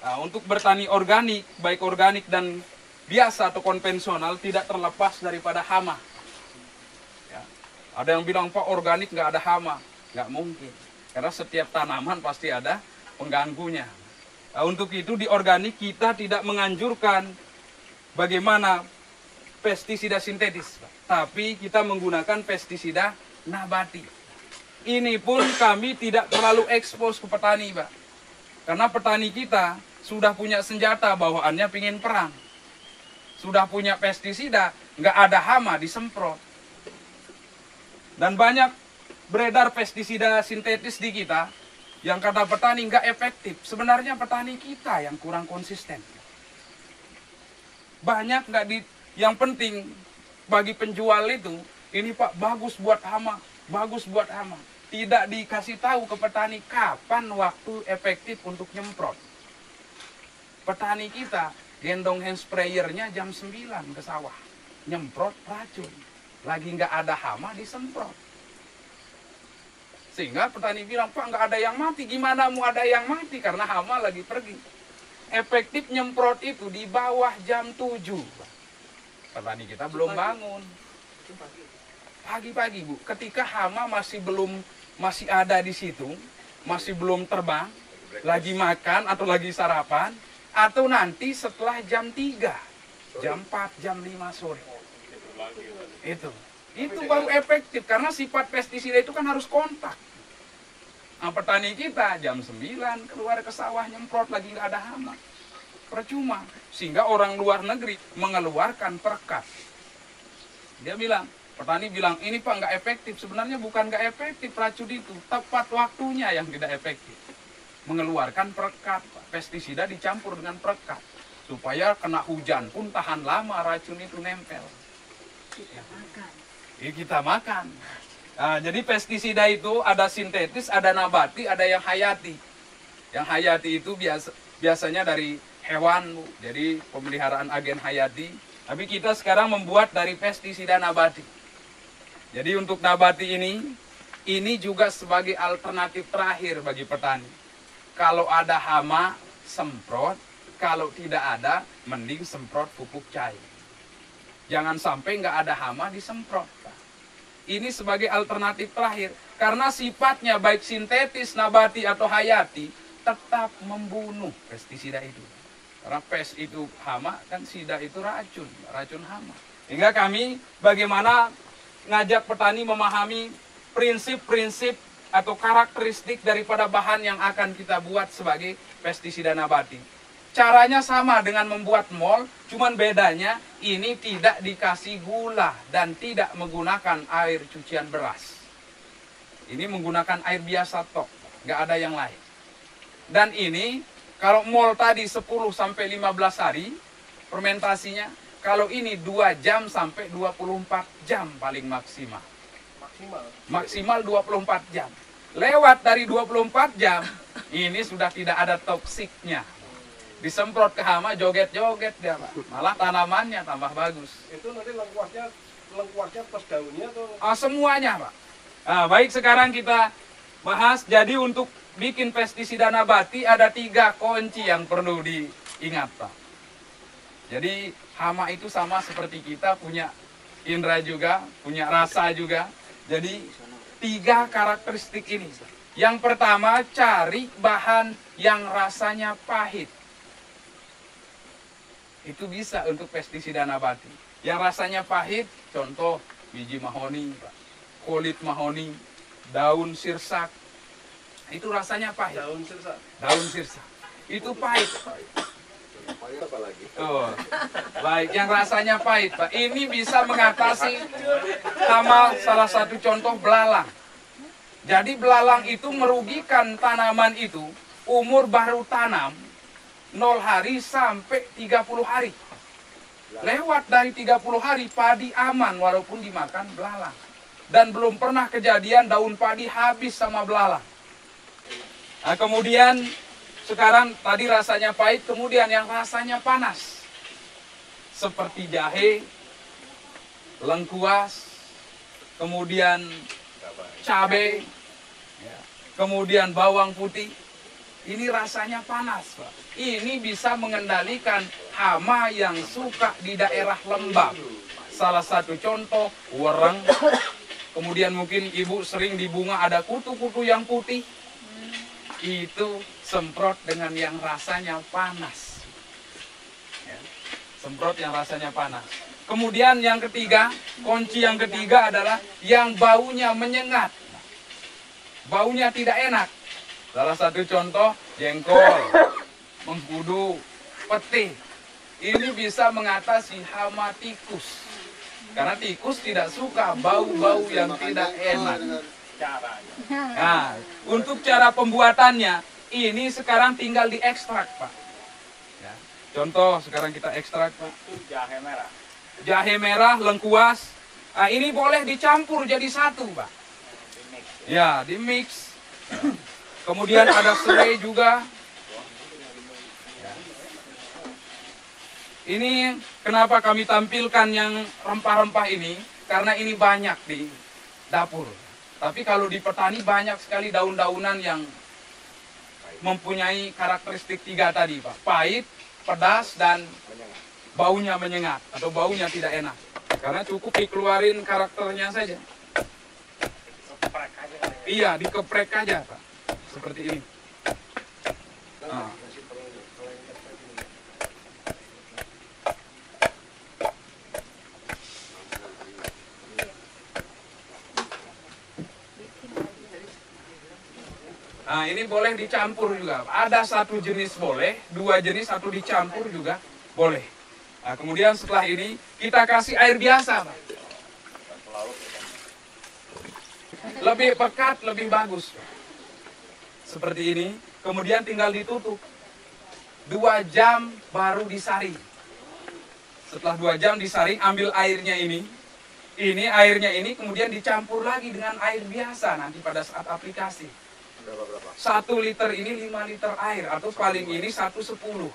Nah, untuk bertani organik, baik organik dan biasa atau konvensional, tidak terlepas daripada hama. Ya. Ada yang bilang, Pak, organik nggak ada hama. Nggak mungkin. Karena setiap tanaman pasti ada pengganggunya. Nah, untuk itu di organik kita tidak menganjurkan bagaimana pestisida sintetis, Pak. Tapi kita menggunakan pestisida nabati. Ini pun kami tidak terlalu ekspos ke petani, Pak. Karena petani kita sudah punya senjata bawaannya pingin perang. Sudah punya pestisida, nggak ada hama disemprot. Dan banyak beredar pestisida sintetis di kita yang kata petani nggak efektif. Sebenarnya petani kita yang kurang konsisten. Banyak nggak di, yang penting bagi penjual itu, ini Pak bagus buat hama, bagus buat hama. Tidak dikasih tahu ke petani kapan waktu efektif untuk nyemprot. Petani kita gendong hand sprayernya jam 9 ke sawah. Nyemprot racun. Lagi nggak ada hama disemprot. Sehingga petani bilang, Pak nggak ada yang mati. Gimana mau ada yang mati? Karena hama lagi pergi. Efektif nyemprot itu di bawah jam 7. Petani kita belum bangun. Pagi-pagi, Bu. Ketika hama masih ada di situ, masih belum terbang, lagi makan atau lagi sarapan, atau nanti setelah jam 3, jam 4, jam 5 sore. Itu baru efektif, karena sifat pestisida itu kan harus kontak. Nah, petani kita jam 9 keluar ke sawah nyemprot lagi nggak ada hama. Percuma, sehingga orang luar negeri mengeluarkan perkat. Dia bilang, petani bilang, ini Pak nggak efektif. Sebenarnya bukan nggak efektif racun itu, tepat waktunya yang tidak efektif. Mengeluarkan perekat, pestisida dicampur dengan perekat. Supaya kena hujan pun tahan lama racun itu nempel. Kita makan. Nah, jadi pestisida itu ada sintetis, ada nabati, ada yang hayati. Yang hayati itu biasanya dari hewan, jadi pemeliharaan agen hayati. Tapi kita sekarang membuat dari pestisida nabati. Jadi untuk nabati ini juga sebagai alternatif terakhir bagi petani. Kalau ada hama, semprot. Kalau tidak ada, mending semprot pupuk cair. Jangan sampai nggak ada hama disemprot. Ini sebagai alternatif terakhir. Karena sifatnya baik sintetis, nabati, atau hayati, tetap membunuh pestisida itu. Karena pes itu hama, kan sida itu racun, racun hama. Hingga kami bagaimana ngajak petani memahami prinsip-prinsip atau karakteristik daripada bahan yang akan kita buat sebagai pestisida nabati. Caranya sama dengan membuat mol, cuman bedanya ini tidak dikasih gula dan tidak menggunakan air cucian beras. Ini menggunakan air biasa tok, nggak ada yang lain. Dan ini kalau mol tadi 10 sampai 15 hari fermentasinya, kalau ini 2 jam sampai 24 jam paling maksimal. Maksimal 24 jam. Lewat dari 24 jam, ini sudah tidak ada toksiknya. Disemprot ke hama, joget-joget dia, Pak. Malah tanamannya tambah bagus. Itu nanti lengkuasnya plus daunnya atau? Semuanya, Pak. Nah, baik, sekarang kita bahas. Jadi untuk bikin pestisida nabati ada 3 kunci yang perlu diingat, Pak. Jadi hama itu sama seperti kita, punya indera juga, punya rasa juga. Jadi 3 karakteristik ini. Yang pertama, cari bahan yang rasanya pahit. Itu bisa untuk pestisida nabati. Yang rasanya pahit, contoh biji mahoni, kulit mahoni, daun sirsak. Itu rasanya pahit. Daun sirsak. Daun sirsak. Itu pahit. Pahit apa lagi? Oh, baik, yang rasanya pahit, Pak. Ini bisa mengatasi hama, salah satu contoh belalang. Jadi belalang itu merugikan tanaman itu, umur baru tanam 0 hari sampai 30 hari. Lewat dari 30 hari padi aman walaupun dimakan belalang. Dan belum pernah kejadian daun padi habis sama belalang. Nah, kemudian sekarang tadi rasanya pahit, kemudian yang rasanya panas. Seperti jahe, lengkuas, kemudian cabai, kemudian bawang putih. Ini rasanya panas, Pak. Ini bisa mengendalikan hama yang suka di daerah lembab. Salah satu contoh, wereng. Kemudian mungkin ibu sering di bunga ada kutu-kutu yang putih. Itu semprot dengan yang rasanya panas. Ya, semprot yang rasanya panas. Kemudian yang ketiga, kunci yang ketiga adalah yang baunya menyengat. Baunya tidak enak. Salah satu contoh, jengkol, mengkudu, peti. Ini bisa mengatasi hama tikus. Karena tikus tidak suka bau-bau yang tidak enak. Nah, untuk cara pembuatannya, ini sekarang tinggal diekstrak, Pak. Ya, contoh, sekarang kita ekstrak, Pak. Jahe merah. Jahe merah, lengkuas. Nah, ini boleh dicampur jadi satu, Pak. Ya, di mix. Kemudian ada serai juga. Ini kenapa kami tampilkan yang rempah-rempah ini, karena ini banyak di dapur. Tapi kalau di petani banyak sekali daun-daunan yang mempunyai karakteristik tiga tadi, Pak. Pahit, pedas, dan baunya menyengat atau baunya tidak enak. Karena cukup dikeluarin karakternya saja. Iya, dikeprek aja, Pak. Seperti ini. Nah. Nah, ini boleh dicampur juga. Ada satu jenis boleh, dua jenis satu dicampur juga boleh. Nah, kemudian setelah ini kita kasih air biasa, Pak. Lebih pekat, lebih bagus. Seperti ini. Kemudian tinggal ditutup. 2 jam baru disaring. Setelah 2 jam disaring, ambil airnya ini. Ini airnya ini kemudian dicampur lagi dengan air biasa nanti pada saat aplikasi. 1 liter ini 5 liter air atau paling ini 1/10.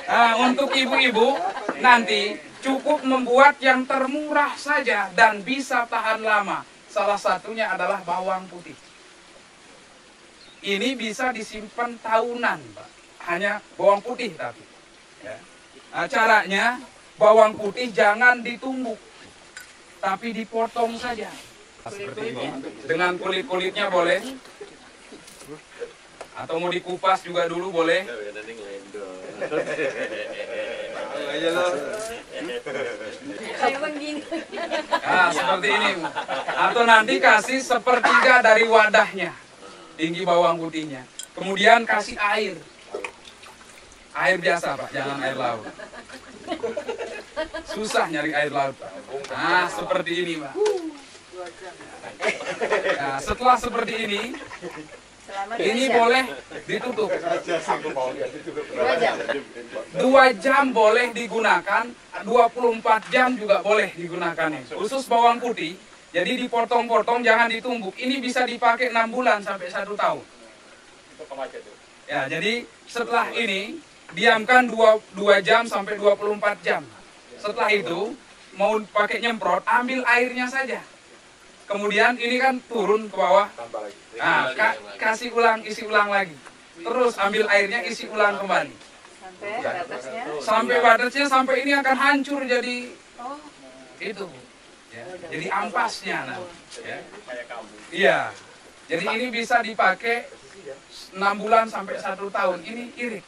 Nah, untuk ibu-ibu nanti cukup membuat yang termurah saja dan bisa tahan lama. Salah satunya adalah bawang putih. Ini bisa disimpan tahunan, Pak. Hanya bawang putih tapi. Ya. Nah, caranya bawang putih jangan ditumbuk, tapi dipotong saja. Seperti ini. Dengan kulit-kulitnya boleh. Atau mau dikupas juga dulu boleh. Nah, seperti ini. Atau nanti kasih 1/3 dari wadahnya. Tinggi bawang putihnya. Kemudian kasih air. Air biasa, Pak, jangan air laut. Susah nyari air laut, Pak. Nah, seperti ini, Pak. Nah, setelah seperti ini boleh ditutup. 2 jam boleh digunakan, 24 jam juga boleh digunakan. Khusus bawang putih, jadi dipotong-potong, jangan ditumbuk. Ini bisa dipakai 6 bulan sampai 1 tahun. Ya, jadi setelah ini diamkan 2 jam sampai 24 jam. Setelah itu mau pakai nyemprot, ambil airnya saja. Kemudian ini kan turun ke bawah. Nah, kasih ulang, isi ulang lagi. Terus ambil airnya, isi ulang kembali. Sampai batasnya? Sampai batasnya, sampai ini akan hancur jadi itu. Ya, jadi ampasnya. Nah, ya. Iya. Jadi ini bisa dipakai 6 bulan sampai 1 tahun. Ini irit.